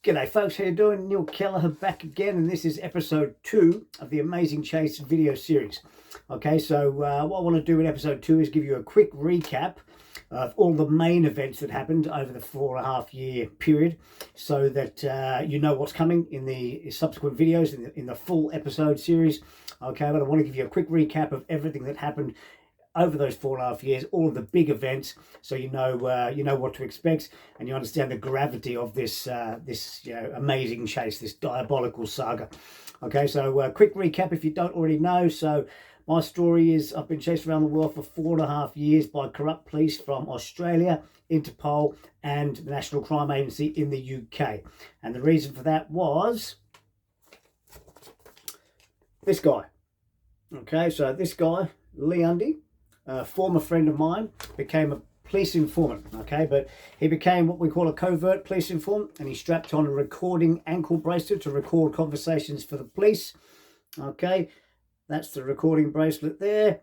G'day folks, how you doing? Neil Kelleher back again, and this is episode 2 of the Amazing Chase video series. Okay, so what I want to do in episode 2 is give you a quick recap of all the main events that happened over the 4.5-year period, so that you know what's coming in the subsequent videos in the full episode series. Okay, but I want to give you a quick recap of everything that happened over those 4.5 years, all of the big events, so you know what to expect, and you understand the gravity of this amazing chase, this diabolical saga. Okay, so quick recap if you don't already know. So my story is I've been chased around the world for 4.5 years by corrupt police from Australia, Interpol, and the National Crime Agency in the UK. And the reason for that was this guy. Okay, so this guy, Lee Undy, a former friend of mine, became a police informant. Okay, but he became what we call a covert police informant, and he strapped on a recording ankle bracelet to record conversations for the police. Okay, that's the recording bracelet there.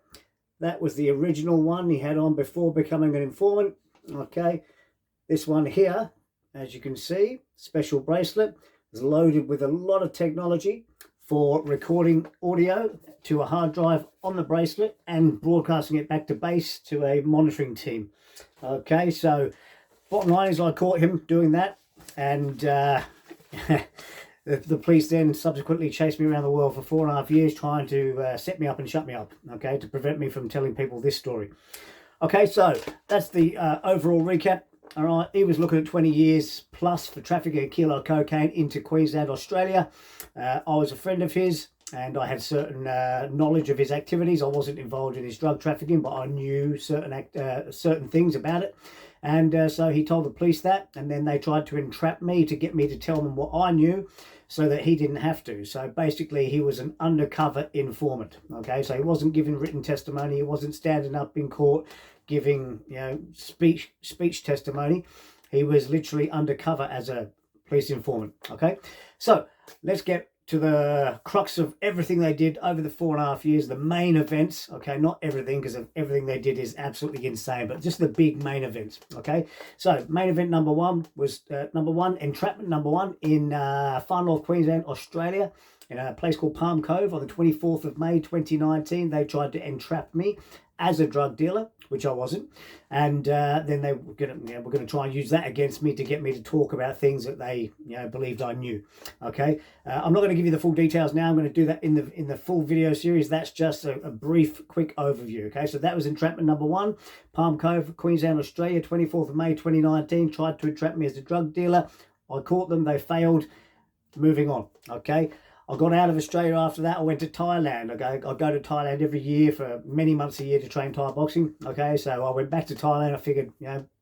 That was the original one he had on before becoming an informant. Okay, this one here, as you can see, special bracelet, is loaded with a lot of technology for recording audio to a hard drive on the bracelet and broadcasting it back to base to a monitoring team. Okay, so bottom line is I caught him doing that, and the police then subsequently chased me around the world for 4.5 years trying to set me up and shut me up, okay, to prevent me from telling people this story. Okay, so that's the overall recap. All right, he was looking at 20 years plus for trafficking a kilo of cocaine into Queensland, Australia. I was a friend of his, and I had certain knowledge of his activities. I wasn't involved in his drug trafficking, but I knew certain things about it. And so he told the police that, and then they tried to entrap me to get me to tell them what I knew so that he didn't have to. So basically he was an undercover informant. Okay, so he wasn't giving written testimony. He wasn't standing up in court giving speech testimony. He was literally undercover as a police informant. Okay, so let's get to the crux of everything they did over the 4.5 years, the main events. Okay, not everything, because everything they did is absolutely insane, but just the big main events. Okay, so main event number one was entrapment number one in far north Queensland, Australia, in a place called Palm Cove. On the 24th of May 2019, they tried to entrap me as a drug dealer, which I wasn't, and then they were going to try and use that against me to get me to talk about things that they believed I knew. Okay, I'm not going to give you the full details now. I'm going to do that in the full video series. That's just a brief, quick overview. Okay, so that was entrapment number one, Palm Cove, Queensland, Australia, 24th of May 2019. Tried to entrap me as a drug dealer. I caught them. They failed. Moving on. Okay. I got out of Australia after that. I went to Thailand. Okay, I go to Thailand every year for many months a year to train Thai boxing. Okay, so I went back to Thailand. I figured,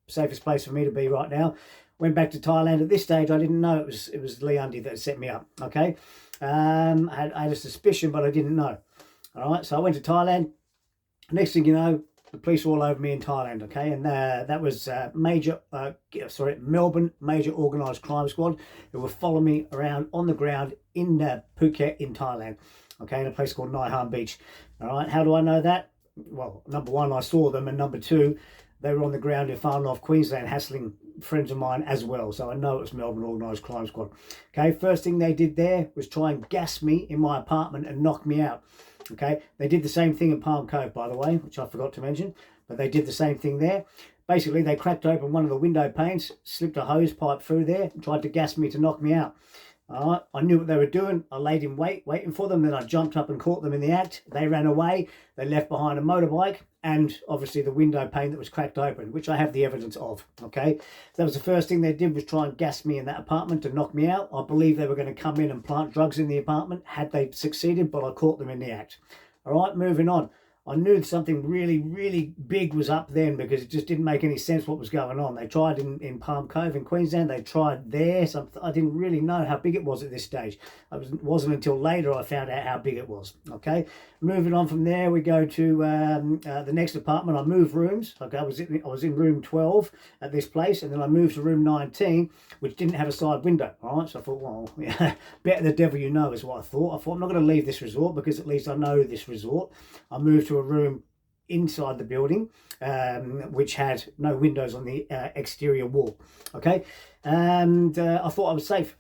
safest place for me to be right now. Went back to Thailand. At this stage, I didn't know it was Lee Undy that set me up. Okay, I had a suspicion, but I didn't know. All right, so I went to Thailand. Next thing you know, the police were all over me in Thailand. Okay, and that was Melbourne Major Organised Crime Squad, who were following me around on the ground in Phuket in Thailand. Okay, in a place called Nai Harm Beach. All right, how do I know that? Well, number one, I saw them, and number two, they were on the ground in far north Queensland hassling friends of mine as well. So I know it was Melbourne Organised Crime Squad. Okay, first thing they did there was try and gas me in my apartment and knock me out. Okay, they did the same thing in Palm Cove, by the way, which I forgot to mention, but they did the same thing there. Basically, they cracked open one of the window panes, slipped a hose pipe through there, and tried to gas me to knock me out. All right, I knew what they were doing. I laid in wait, waiting for them. Then I jumped up and caught them in the act. They ran away. They left behind a motorbike and obviously the window pane that was cracked open, which I have the evidence of. Okay, so that was the first thing they did, was try and gas me in that apartment to knock me out. I believe they were going to come in and plant drugs in the apartment had they succeeded, but I caught them in the act. All right, moving on. I knew something really, really big was up then, because it just didn't make any sense what was going on. They tried in Palm Cove in Queensland. They tried there. So I didn't really know how big it was at this stage. It wasn't until later I found out how big it was. Okay, moving on from there, we go to the next apartment. I moved rooms. Okay, I was in room 12 at this place, and then I moved to room 19, which didn't have a side window. All right, so I thought, well, yeah, better the devil you know is what I thought. I'm not going to leave this resort because at least I know this resort. I moved to a room inside the building, which had no windows on the exterior wall. Okay, and I thought I was safe.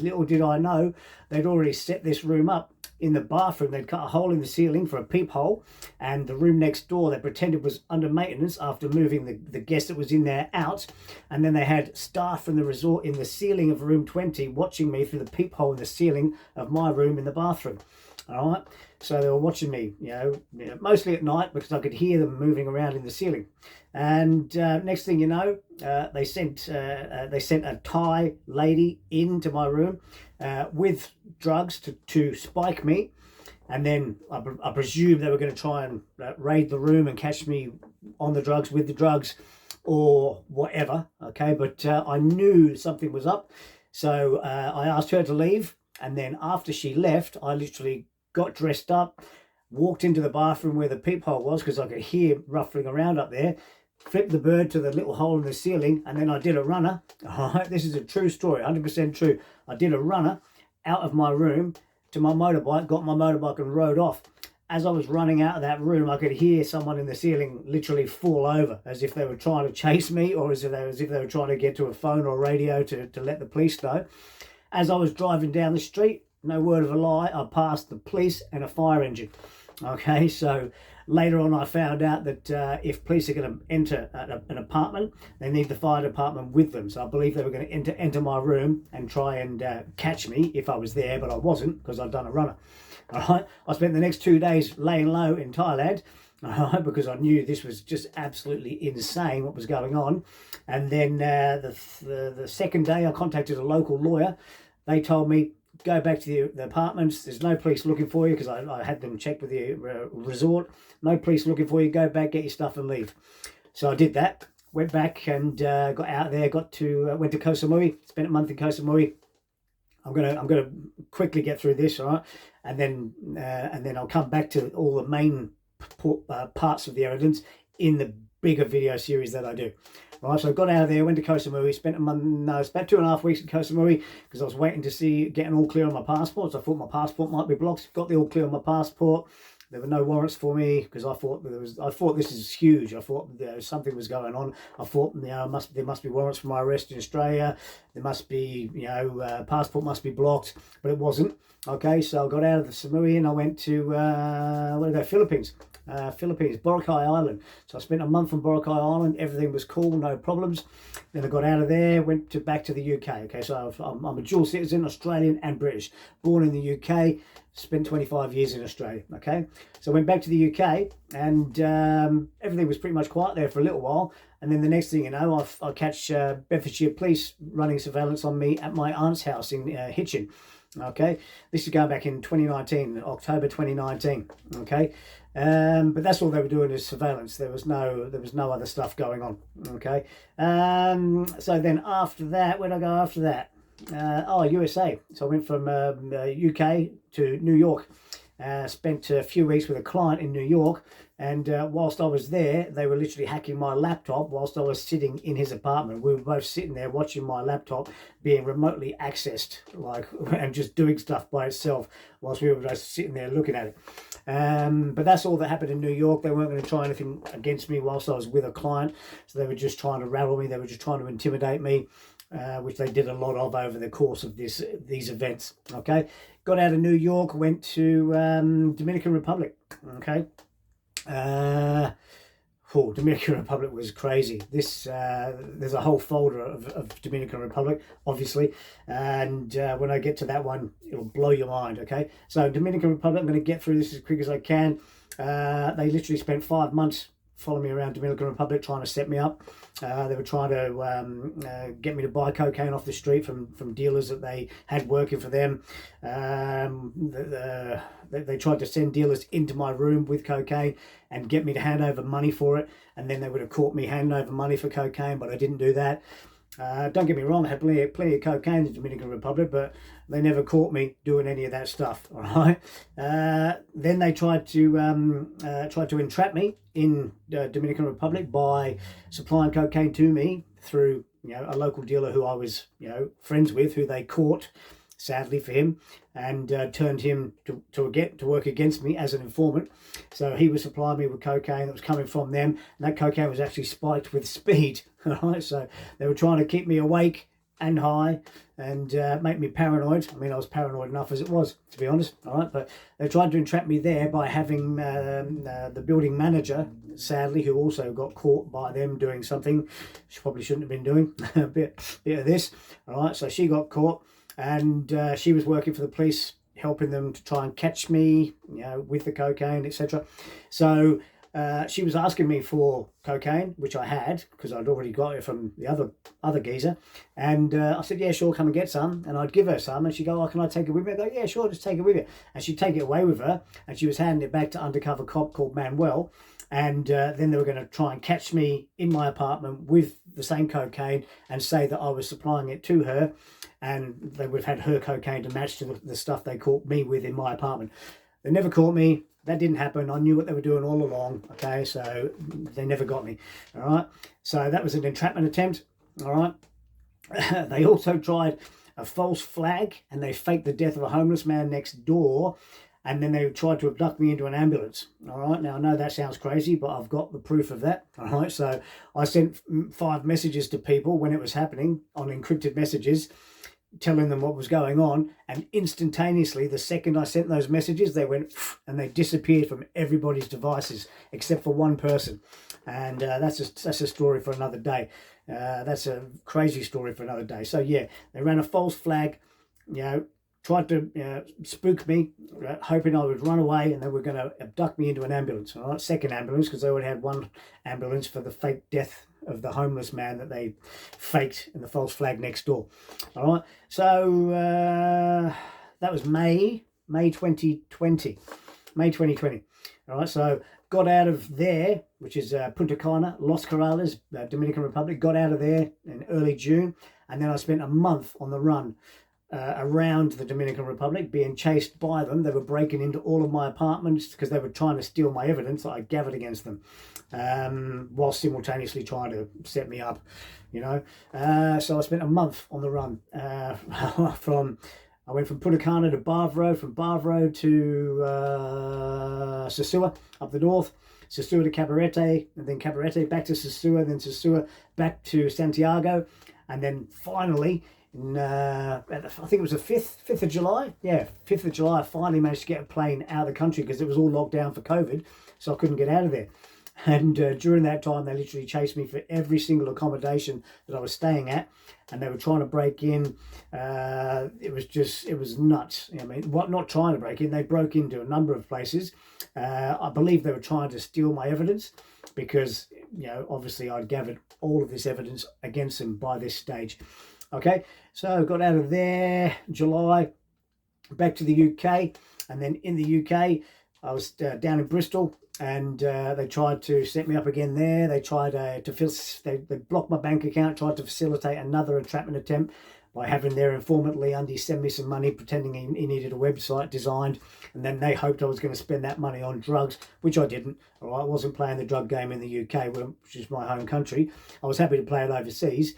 Little did I know, they'd already set this room up in the bathroom. They'd cut a hole in the ceiling for a peephole, and the room next door they pretended was under maintenance after moving the guest that was in there out. And then they had staff from the resort in the ceiling of room 20 watching me through the peephole in the ceiling of my room in the bathroom. All right, so they were watching me, mostly at night, because I could hear them moving around in the ceiling. And next thing you know, they sent a Thai lady into my room with drugs to spike me. And then I presume they were going to try and raid the room and catch me on the drugs, with the drugs, or whatever. Okay, but I knew something was up, so I asked her to leave. And then after she left, I literally got dressed up, walked into the bathroom where the peephole was, because I could hear ruffling around up there, flipped the bird to the little hole in the ceiling, and then I did a runner. All right, this is a true story, 100% true. I did a runner out of my room to my motorbike, got my motorbike and rode off. As I was running out of that room, I could hear someone in the ceiling literally fall over, as if they were trying to chase me, or as if they were trying to get to a phone or radio to let the police know. As I was driving down the street, no word of a lie, I passed the police and a fire engine. Okay, so later on I found out that if police are going to enter an apartment, they need the fire department with them. So I believe they were going to enter my room and try and catch me if I was there, but I wasn't, because I'd done a runner. All right, I spent the next 2 days laying low in Thailand, all right, because I knew this was just absolutely insane what was going on. And then the second day I contacted a local lawyer. They told me, go back to the apartments. There's no police looking for you, because I had them checked with the resort. No police looking for you. Go back, get your stuff and leave. So I did that. Went back and got out there. Went to Koh Samui. Spent a month in Koh Samui. I'm gonna quickly get through this, all right, and then I'll come back to all the main parts of the evidence in the bigger video series that I do. Right, so I got out of there, went to Koh Samui, spent about 2.5 weeks in Koh Samui, because I was waiting to get an all clear on my passport. So I thought my passport might be blocked. Got the all clear on my passport. There were no warrants for me, because I thought this is huge. I thought something was going on. I thought there must be warrants for my arrest in Australia. There must be passport must be blocked, but it wasn't. Okay, so I got out of the Samui and I went to Philippines. Boracay Island. So I spent a month on Boracay Island. Everything was cool, no problems. Then I got out of there, went back to the UK. Okay, so I'm a dual citizen, Australian and British. Born in the UK, spent 25 years in Australia. Okay, so I went back to the UK, and everything was pretty much quiet there for a little while. And then the next thing you know, I catch Bedfordshire Police running surveillance on me at my aunt's house in Hitchin. Okay, this is going back in 2019, October 2019. Okay, but that's all they were doing is surveillance. There was no other stuff going on. Okay, so then after that, where'd I go after that? USA. So I went from UK to New York. Spent a few weeks with a client in New York, and whilst I was there, they were literally hacking my laptop whilst I was sitting in his apartment. We were both sitting there watching my laptop being remotely accessed, and just doing stuff by itself whilst we were just sitting there looking at it. But that's all that happened in New York. They weren't going to try anything against me whilst I was with a client, so they were just trying to rattle me. They were just trying to intimidate me. Which they did a lot of over the course of these events. Okay, got out of New York, went to Dominican Republic. Okay, Dominican Republic was crazy. There's a whole folder of Dominican Republic, obviously, and when I get to that one, it'll blow your mind. Okay, so Dominican Republic, I'm going to get through this as quick as I can. They literally spent 5 months following me around Dominican Republic, trying to set me up. They were trying to get me to buy cocaine off the street from dealers that they had working for them. They tried to send dealers into my room with cocaine and get me to hand over money for it, and then they would have caught me handing over money for cocaine, but I didn't do that. Don't get me wrong, I had plenty of cocaine in the Dominican Republic, but they never caught me doing any of that stuff. All right. Then they tried to entrap me in Dominican Republic by supplying cocaine to me through a local dealer who I was friends with, who they caught sadly for him, and turned him to work against me as an informant. So he was supplying me with cocaine that was coming from them, and that cocaine was actually spiked with speed. Right, so they were trying to keep me awake and high and make me paranoid. I mean, I was paranoid enough as it was, to be honest. All right, but they tried to entrap me there by having the building manager, sadly, who also got caught by them doing something she probably shouldn't have been doing, a bit of this. All right, so she got caught, and she was working for the police, helping them to try and catch me, with the cocaine, etc. So she was asking me for cocaine, which I had because I'd already got it from the other geezer, and I said, yeah, sure, come and get some, and I'd give her some, and she'd go, oh, can I take it with me? I go, yeah, sure, just take it with you. And she'd take it away with her, and she was handing it back to undercover cop called Manuel, and then they were going to try and catch me in my apartment with the same cocaine and say that I was supplying it to her, and they would have had her cocaine to match to the stuff they caught me with in my apartment. They never caught me. That didn't happen. I knew what they were doing all along. Okay, so they never got me. All right, so that was an entrapment attempt. All right, they also tried a false flag, and they faked the death of a homeless man next door, and then they tried to abduct me into an ambulance. All right, now I know that sounds crazy, but I've got the proof of that. All right, so I sent 5 messages to people when it was happening on encrypted messages, telling them what was going on, and instantaneously, the second I sent those messages, they went and they disappeared from everybody's devices except for one person. And that's a story for another day. That's a crazy story for another day. So yeah, they ran a false flag, tried to spook me, hoping I would run away, and they were going to abduct me into an ambulance. All right, second ambulance, because they already had one ambulance for the fake death of the homeless man that they faked in the false flag next door. All right, so that was May 2020. May 2020. All right, so got out of there, which is Punta Cana, Los Corrales, Dominican Republic. Got out of there in early June, and then I spent a month on the run around the Dominican Republic, being chased by them. They were breaking into all of my apartments because they were trying to steal my evidence that I gathered against them, while simultaneoly trying to set me up, So I spent a month on the run. I went from Punta Cana to Bavaro, from Bavaro to Sosua up the north, Sosua to Cabarete, and then Cabarete back to Sosua, then Sosua back to Santiago, and then finally, I think it was the 5th of July. Yeah, 5th of July, I finally managed to get a plane out of the country because it was all locked down for COVID, so I couldn't get out of there. And during that time, they literally chased me for every single accommodation that I was staying at, and they were trying to break in. It was nuts. I mean, not trying to break in, they broke into a number of places. I believe they were trying to steal my evidence because, obviously I'd gathered all of this evidence against them by this stage. Okay, so got out of there July, back to the UK, and then in the UK, I was down in Bristol, and they tried to set me up again there. They tried they blocked my bank account, tried to facilitate another entrapment attempt by having their informant Lee Undy send me some money, pretending he needed a website designed, and then they hoped I was going to spend that money on drugs, which I didn't. All right, I wasn't playing the drug game in the UK, which is my home country. I was happy to play it overseas,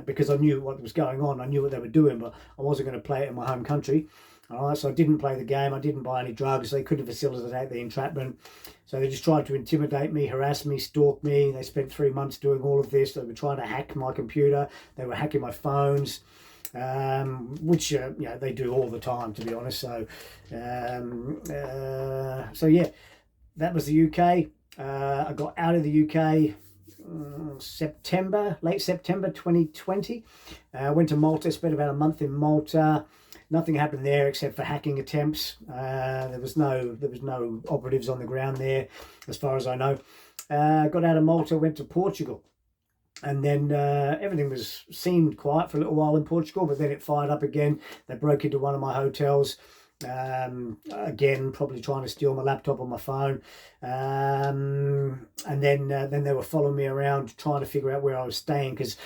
because I knew what was going on. I knew what they were doing, but I wasn't going to play it in my home country. All right, so I didn't play the game. I didn't buy any drugs. They couldn't facilitate the entrapment. So they just tried to intimidate me, harass me, stalk me. They spent 3 months doing all of this. They were trying to hack my computer. They were hacking my phones, which they do all the time, to be honest. So, yeah, that was the UK. I got out of the UK late September 2020. Went to Malta, spent about a month in Malta. Nothing happened there except for hacking attempts. There was no operatives on the ground there, as far as I know. Got out of Malta, went to Portugal, and then everything seemed quiet for a little while in Portugal, but then it fired up again. They broke into one of my hotels. Again, probably trying to steal my laptop or my phone, and then they were following me around, trying to figure out where I was staying, because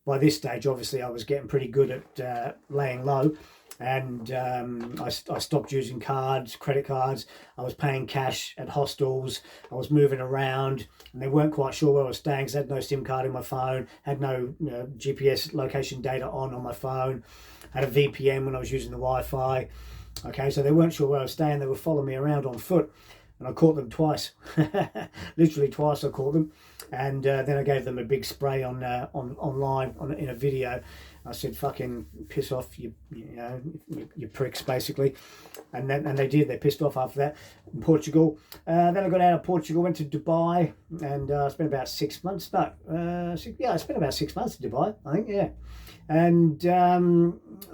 by this stage, obviously, I was getting pretty good at laying low. and I stopped using cards, credit cards. I was paying cash at hostels. I was moving around, and they weren't quite sure where I was staying because I had no SIM card in my phone, had no GPS location data on my phone, had a VPN when I was using the Wi-Fi. Okay, so they weren't sure where I was staying. They were following me around on foot, and I caught them twice. Literally twice I caught them, and then I gave them a big spray online in a video. I said, "Fucking piss off, you pricks," basically, and they did. They pissed off after that. In Portugal, then I got out of Portugal, went to Dubai, and spent about 6 months. I spent about 6 months in Dubai, I think, yeah. And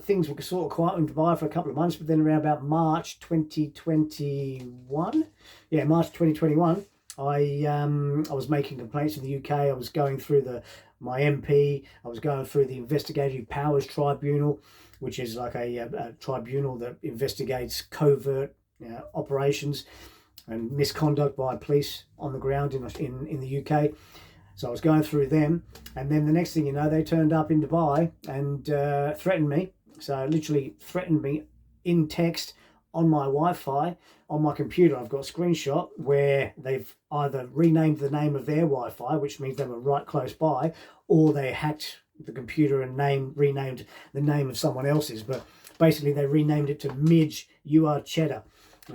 things were sort of quiet in Dubai for a couple of months, but then around about March 2021, March 2021, I was making complaints in the UK. I was going through my MP. I was going through the Investigative Powers Tribunal, which is like a tribunal that investigates covert operations and misconduct by police on the ground in the UK. So I was going through them, and then the next thing you know, they turned up in Dubai and threatened me. So literally threatened me in text on my Wi-Fi, on my computer. I've got a screenshot where they've either renamed the name of their Wi-Fi, which means they were right close by, or they hacked the computer and renamed the name of someone else's. But basically they renamed it to Midge, you are cheddar.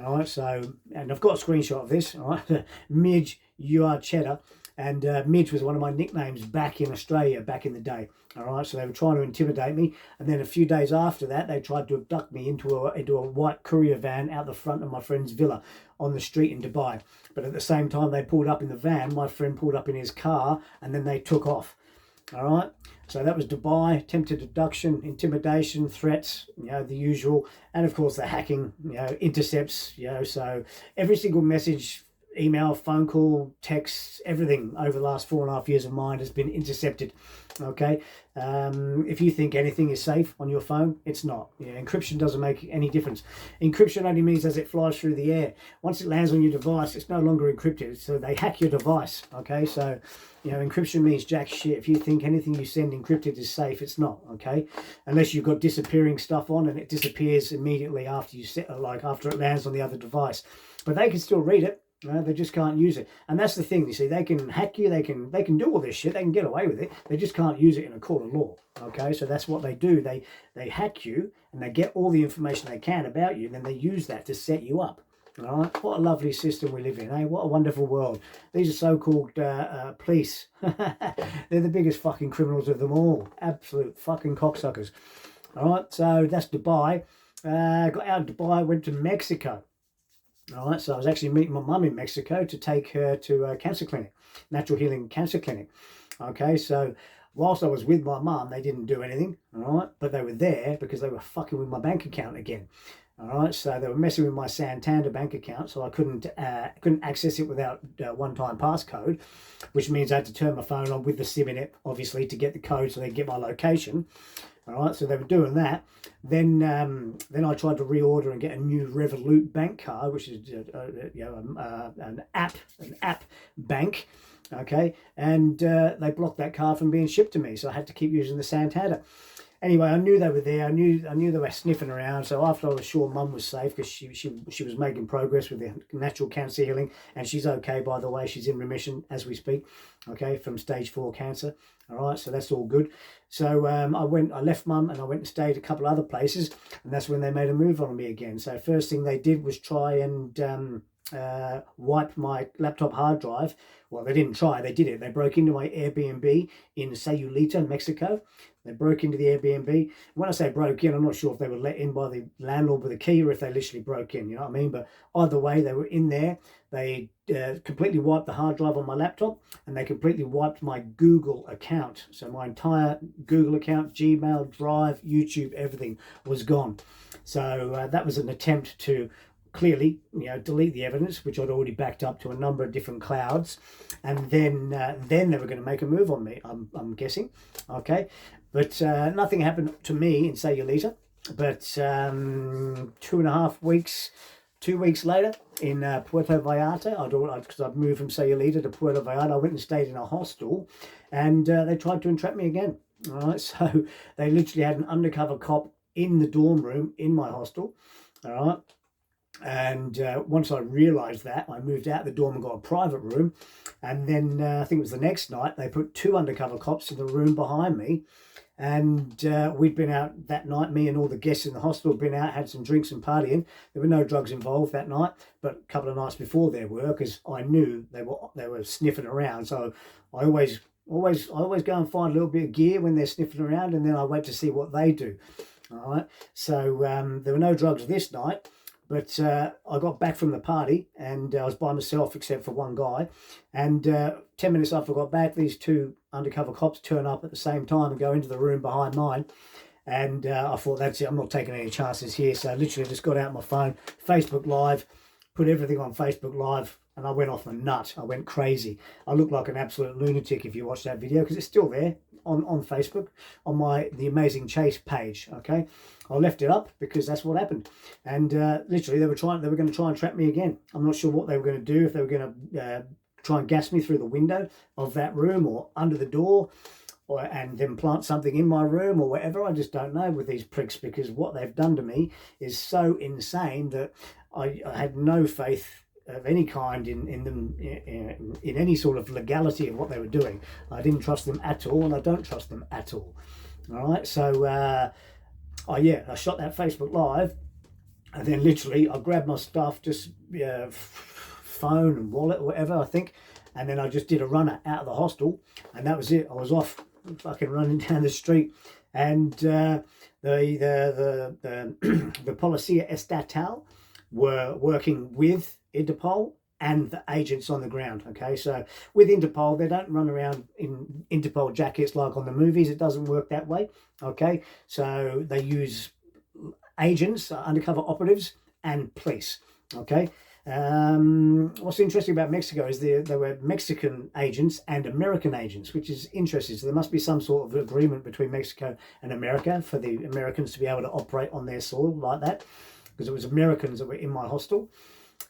All right, so, and I've got a screenshot of this, all right, Midge, you are cheddar. And Midge was one of my nicknames back in Australia, back in the day. All right, so they were trying to intimidate me. And then a few days after that, they tried to abduct me into a white courier van out the front of my friend's villa on the street in Dubai. But at the same time they pulled up in the van, my friend pulled up in his car, and then they took off. All right, so that was Dubai. Attempted abduction, intimidation, threats, the usual. And of course the hacking, intercepts, so every single message, email, phone call, text, everything over the last 4.5 years of mine has been intercepted. Okay, if you think anything is safe on your phone, it's not. Encryption doesn't make any difference. Encryption only means as it flies through the air. Once it lands on your device, it's no longer encrypted. So they hack your device. Okay, so encryption means jack shit. If you think anything you send encrypted is safe, it's not. Okay, unless you've got disappearing stuff on and it disappears immediately after after it lands on the other device. But they can still read it. They just can't use it, and that's the thing. You see, they can hack you, they can do all this shit, they can get away with it. They just can't use it in a court of law. Okay, so that's what they do. They hack you, and they get all the information they can about you, and then they use that to set you up. All right, what a lovely system we live in, eh? What a wonderful world. These are so-called police. They're the biggest fucking criminals of them all. Absolute fucking cocksuckers. All right, so that's Dubai. Got out of Dubai, went to Mexico. All right, so I was actually meeting my mum in Mexico to take her to a cancer clinic, natural healing cancer clinic. Okay, so whilst I was with my mum, they didn't do anything, all right, but they were there because they were fucking with my bank account again. All right, so they were messing with my Santander bank account, so I couldn't access it without one-time passcode, which means I had to turn my phone on with the SIM in it, obviously, to get the code so they get my location. All right, so they were doing that. Then I tried to reorder and get a new Revolut bank card, which is an app bank. Okay, and they blocked that card from being shipped to me, so I had to keep using the Santander. Anyway, I knew they were there. I knew they were sniffing around. So after I was sure Mum was safe, because she was making progress with the natural cancer healing, and she's okay, by the way. She's in remission as we speak. Okay, from stage 4 cancer. All right, so that's all good. So I left Mum and I went and stayed a couple other places, and that's when they made a move on me again. So first thing they did was try and wipe my laptop hard drive. Well, they didn't try, they did it. They broke into my Airbnb in Sayulita, Mexico. They broke into the Airbnb. When I say broke in, I'm not sure if they were let in by the landlord with a key or if they literally broke in, you know what I mean? But either way, they were in there. They completely wiped the hard drive on my laptop, and they completely wiped my Google account. So my entire Google account, Gmail, Drive, YouTube, everything was gone. So that was an attempt to clearly, delete the evidence, which I'd already backed up to a number of different clouds, and then they were going to make a move on me. I'm guessing, okay, but nothing happened to me in Sayulita. But 2.5 weeks, 2 weeks later in Puerto Vallarta, because I'd moved from Sayulita to Puerto Vallarta, I went and stayed in a hostel, and they tried to entrap me again. All right, so they literally had an undercover cop in the dorm room in my hostel. All right. And once I realised that, I moved out the dorm and got a private room. And then I think it was the next night, they put 2 undercover cops in the room behind me. And we'd been out that night, me and all the guests in the hostel had been out, had some drinks and partying. There were no drugs involved that night, but a couple of nights before there were, because I knew they were sniffing around. So I always go and find a little bit of gear when they're sniffing around, and then I wait to see what they do. All right. So there were no drugs this night. But I got back from the party and I was by myself except for one guy. And 10 minutes after I got back, these 2 undercover cops turn up at the same time and go into the room behind mine. And I thought, that's it, I'm not taking any chances here. So I literally just got out my phone, Facebook Live, put everything on Facebook Live, and I went off a nut. I went crazy. I looked like an absolute lunatic if you watch that video, because it's still there on Facebook, on the Amazing Chase page. Okay, I left it up because that's what happened. And literally, they were going to try and trap me again. I'm not sure what they were going to do, if they were going to try and gas me through the window of that room or under the door, and then plant something in my room or whatever. I just don't know with these pricks, because what they've done to me is so insane that I had no faith of any kind in them, in any sort of legality of what they were doing. I didn't trust them at all, and I don't trust them at all. All right, so I shot that Facebook Live, and then literally I grabbed my stuff, just phone and wallet or whatever, I think, and then I just did a runner out of the hostel, and that was it. I was off, fucking running down the street, and the Policia Estatal were working with Interpol and the agents on the ground. Okay, so with Interpol, they don't run around in Interpol jackets like on the movies. It doesn't work that way. Okay, so they use agents, undercover operatives, and police. Okay. What's interesting about Mexico is there were Mexican agents and American agents, which is interesting. So there must be some sort of agreement between Mexico and America for the Americans to be able to operate on their soil like that, because it was Americans that were in my hostel,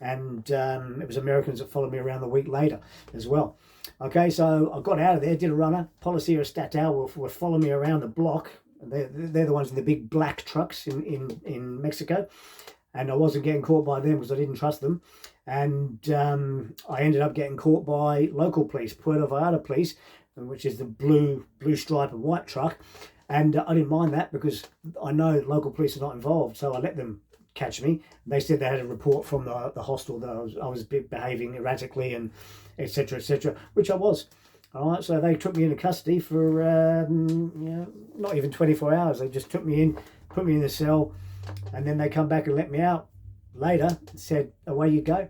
and it was Americans that followed me around the week later as well. Okay, so I got out of there, did a runner. Policia Estatal were following me around the block. They're the ones in the big black trucks in Mexico. And I wasn't getting caught by them because I didn't trust them. And I ended up getting caught by local police, Puerto Vallarta police, which is the blue stripe and white truck. And I didn't mind that because I know local police are not involved. So I let them catch me. They said they had a report from the hostel that I was behaving erratically and etc., which I was. All right, so they took me into custody for not even 24 hours. They just took me in, put me in the cell, and then they come back and let me out later and said, away you go.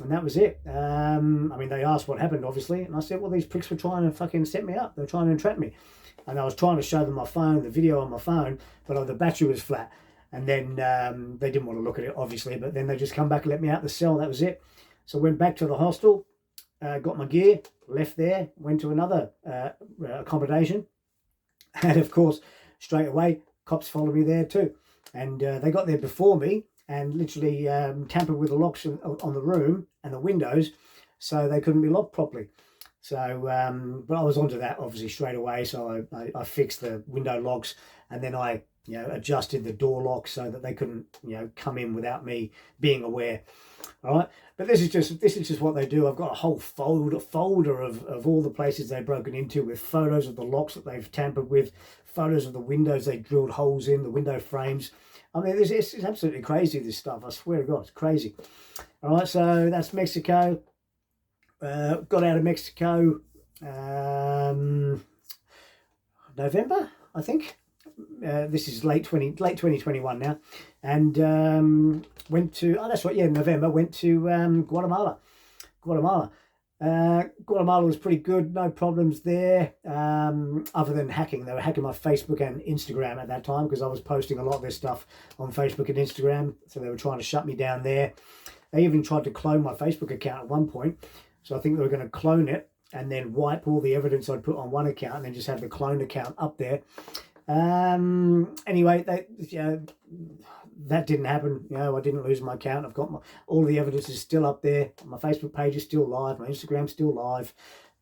And that was it. I mean, they asked what happened, obviously. And I said, well, these pricks were trying to fucking set me up. They were trying to entrap me. And I was trying to show them my phone, the video on my phone, but the battery was flat. And then they didn't want to look at it, obviously. But then they just come back and let me out the cell. That was it. So I went back to the hostel, got my gear, left there, went to another accommodation. And, of course, straight away, cops followed me there too. And they got there before me and literally tampered with the locks on the room and the windows, so they couldn't be locked properly. So, but I was onto that obviously straight away. So I fixed the window locks, and then I adjusted the door locks so that they couldn't come in without me being aware. All right, but this is just what they do. I've got a whole folder of all the places they've broken into, with photos of the locks that they've tampered with, photos of the windows they drilled holes in, the window frames. I mean, it's absolutely crazy, this stuff. I swear to God, it's crazy. All right, so that's Mexico. Got out of Mexico November, I think. This is late 2021 now, and went to November. Went to Guatemala. Guatemala was pretty good, no problems there, other than hacking. They were hacking my Facebook and Instagram at that time because I was posting a lot of this stuff on Facebook and Instagram, so they were trying to shut me down there. They even tried to clone my Facebook account at one point, so I think they were going to clone it and then wipe all the evidence I'd put on one account and then just have the cloned account up there. Anyway, that didn't happen. I didn't lose my account. I've got all the evidence is still up there. My Facebook page is still live. My Instagram's still live.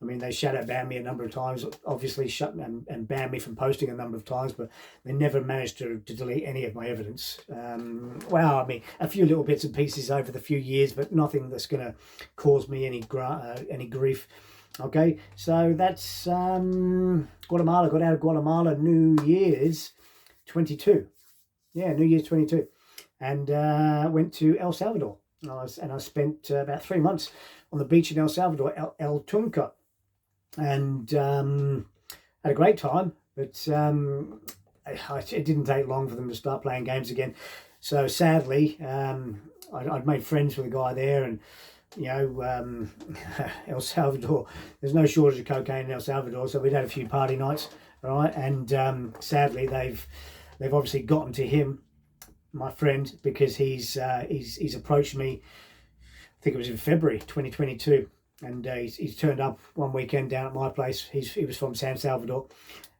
mean, they shadow banned me a number of times, obviously shut and banned me from posting a number of times, but they never managed to delete any of my evidence. Well, I mean, a few little bits and pieces over the few years, but nothing that's going to cause me any grief. Okay, so that's Guatemala. Got out of Guatemala New Year's 22. Yeah, New Year's 22. And went to El Salvador. I spent about 3 months on the beach in El Salvador, El Tunca. And had a great time, but it didn't take long for them to start playing games again. So sadly, I'd made friends with a guy there, and El Salvador, there's no shortage of cocaine in El Salvador, so we'd had a few party nights, all right, and sadly they've obviously gotten to him, my friend, because he's approached me. I think it was in February 2022, and he's turned up one weekend down at my place. He was from San Salvador,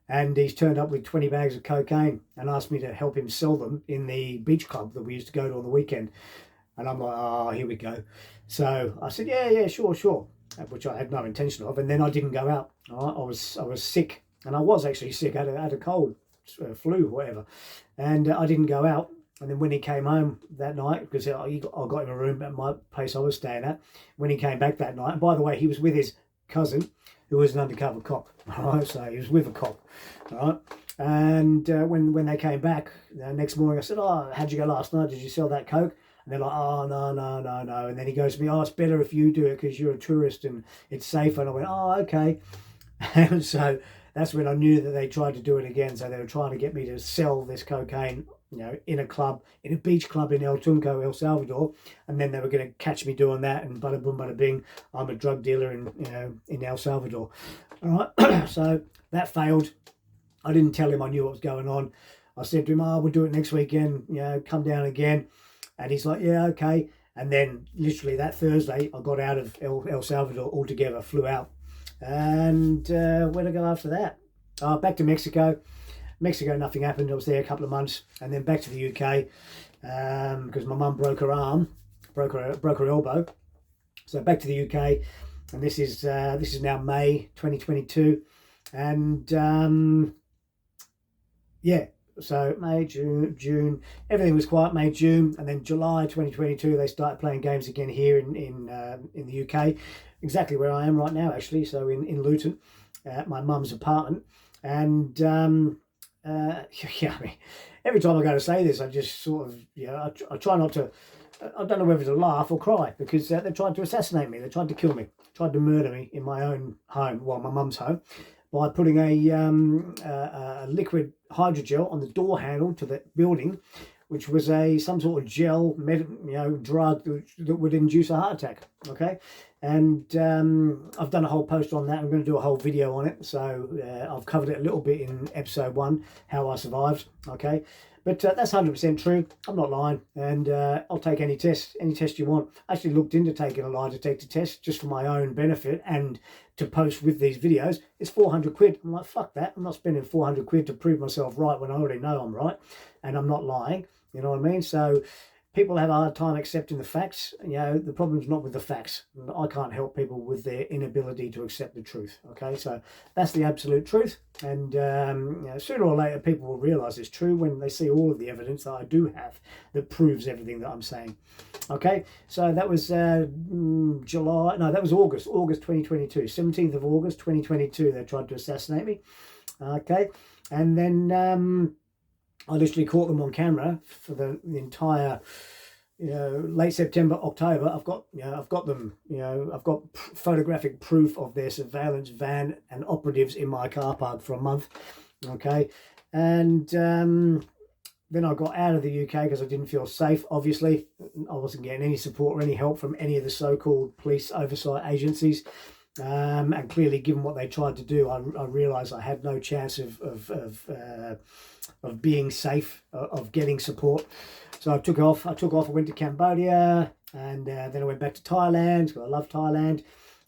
and he's turned up with 20 bags of cocaine and asked me to help him sell them in the beach club that we used to go to on the weekend. And I'm like, oh, here we go. So I said, yeah, sure, which I had no intention of. And then I didn't go out. All right? I was sick, and I was actually sick. I had a cold, flu, whatever, and I didn't go out. And then when he came home that night, because I got him a room at my place I was staying at, when he came back that night, and by the way, he was with his cousin, who was an undercover cop, all right? So he was with a cop, all right? And when they came back next morning, I said, oh, how'd you go last night? Did you sell that coke? And they're like, oh, no. And then he goes to me, oh, it's better if you do it because you're a tourist and it's safer. And I went, oh, okay. And so that's when I knew that they tried to do it again. So they were trying to get me to sell this cocaine, in a beach club in El Tunco, El Salvador, and then they were going to catch me doing that, and bada boom, bada bing, I'm a drug dealer in El Salvador. All right, so that failed. I didn't tell him I knew what was going on. I said to him, oh, we'll do it next weekend, come down again. And he's like, yeah, okay. And then literally that Thursday, I got out of El Salvador altogether, flew out. And where'd I go after that? Back to Mexico. Mexico, nothing happened. I was there a couple of months, and then back to the UK because my mum broke her arm, broke her elbow. So back to the UK, and this is now May 2022, and so May, June, everything was quiet. May, June, and then July 2022 they started playing games again here in the UK, exactly where I am right now actually. So in Luton, at my mum's apartment, and. I mean, every time I go to say this, I just sort of, I try not to, I don't know whether to laugh or cry, because they tried to assassinate me. They tried to kill me, tried to murder me in my own home, well, my mum's home, by putting a liquid hydrogel on the door handle to the building, which was some sort of gel, drug that would induce a heart attack. Okay, and I've done a whole post on that. I'm going to do a whole video on it. So I've covered it a little bit in episode 1, how I survived. Okay, but that's 100% true. I'm not lying, and I'll take any test you want. I actually looked into taking a lie detector test just for my own benefit and to post with these videos. It's 400 quid. I'm like, fuck that. I'm not spending 400 quid to prove myself right when I already know I'm right and I'm not lying. You know what I mean? So people have a hard time accepting the facts. The problem's not with the facts. I can't help people with their inability to accept the truth. Okay, so that's the absolute truth. And sooner or later, people will realise it's true when they see all of the evidence that I do have that proves everything that I'm saying. Okay, so that was August 2022, 17th of August 2022. They tried to assassinate me. Okay, and then I literally caught them on camera for the entire, late September, October. I've got them, I've got photographic proof of their surveillance van and operatives in my car park for a month. Okay, and then I got out of the UK because I didn't feel safe. Obviously, I wasn't getting any support or any help from any of the so-called police oversight agencies. And clearly, given what they tried to do, I realised I had no chance of being safe, of getting support. So I took off. I went to Cambodia, and then I went back to Thailand because I love Thailand.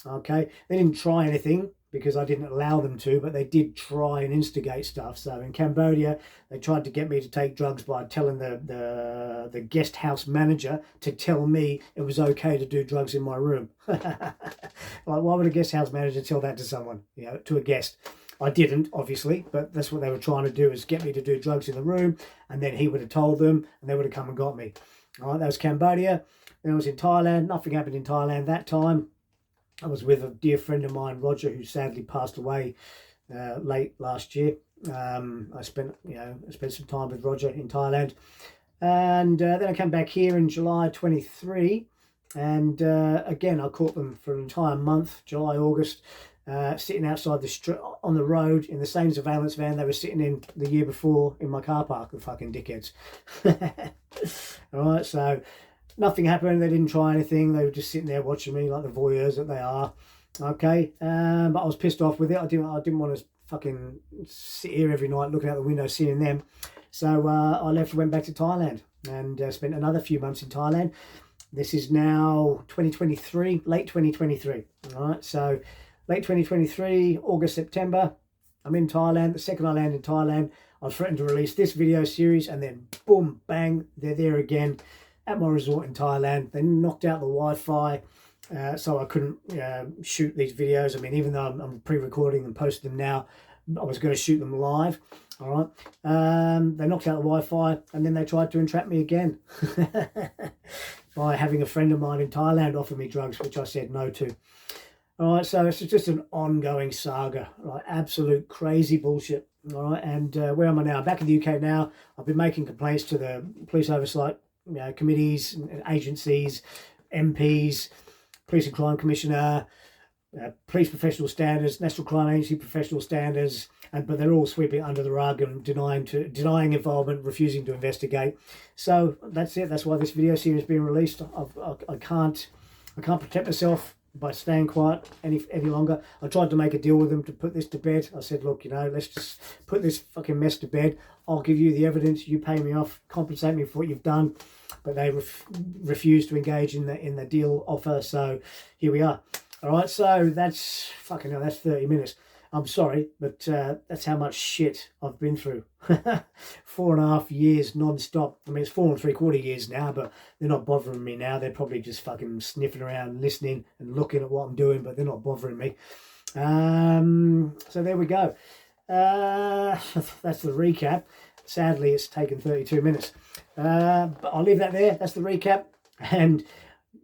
Okay, they didn't try anything because I didn't allow them to, but they did try and instigate stuff. So in Cambodia, they tried to get me to take drugs by telling the guest house manager to tell me it was okay to do drugs in my room. Like, why would a guest house manager tell that to someone, you know, to a guest? I didn't, obviously, but that's what they were trying to do, is get me to do drugs in the room, and then he would have told them, and they would have come and got me. All right, that was Cambodia. Then I was in Thailand. Nothing happened in Thailand that time. I was with a dear friend of mine, Roger, who sadly passed away late last year. I spent some time with Roger in Thailand, and then I came back here in July 23, and again I caught them for an entire month, July, August, sitting outside the street on the road in the same surveillance van they were sitting in the year before in my car park. The fucking dickheads. All right, so. Nothing happened. They didn't try anything. They were just sitting there watching me like the voyeurs that they are. Okay, but I was pissed off with it. I didn't want to fucking sit here every night looking out the window seeing them. So I left and went back to Thailand and spent another few months in Thailand. This is now 2023, late 2023. All right, so late 2023, August, September. I'm in Thailand. The second I land in Thailand, I threatened to release this video series, and then boom, bang, they're there again. At my resort in Thailand. They knocked out the Wi-Fi, so I couldn't shoot these videos. I mean, even though I'm pre-recording and posting them now, I was going to shoot them live. All right. They knocked out the Wi-Fi, and then they tried to entrap me again by having a friend of mine in Thailand offer me drugs, which I said no to. All right, so it's just an ongoing saga, right? Absolute crazy bullshit. All right, and where am I now? Back in the UK now. I've been making complaints to the police oversight committees, agencies, MPs, Police and Crime Commissioner, Police Professional Standards, National Crime Agency Professional Standards, but they're all sweeping it under the rug and denying involvement, refusing to investigate. So that's it. That's why this video series is being released. I can't protect myself by staying quiet any longer. I tried to make a deal with them to put this to bed. I said, look, let's just put this fucking mess to bed. I'll give you the evidence. You pay me off, compensate me for what you've done. But they refused to engage in the deal offer. So here we are. All right. So that's fucking hell. That's 30 minutes. I'm sorry, but that's how much shit I've been through. 4.5 years non-stop. I mean, it's 4 3/4 years now, but they're not bothering me now. They're probably just fucking sniffing around, listening and looking at what I'm doing, but they're not bothering me. So there we go. That's the recap. Sadly, it's taken 32 minutes. But I'll leave that there. That's the recap. And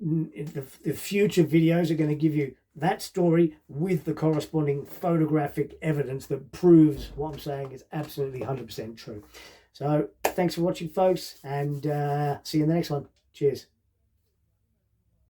the future videos are going to give you that story with the corresponding photographic evidence that proves what I'm saying is absolutely 100% true. So thanks for watching, folks, and see you in the next one. Cheers.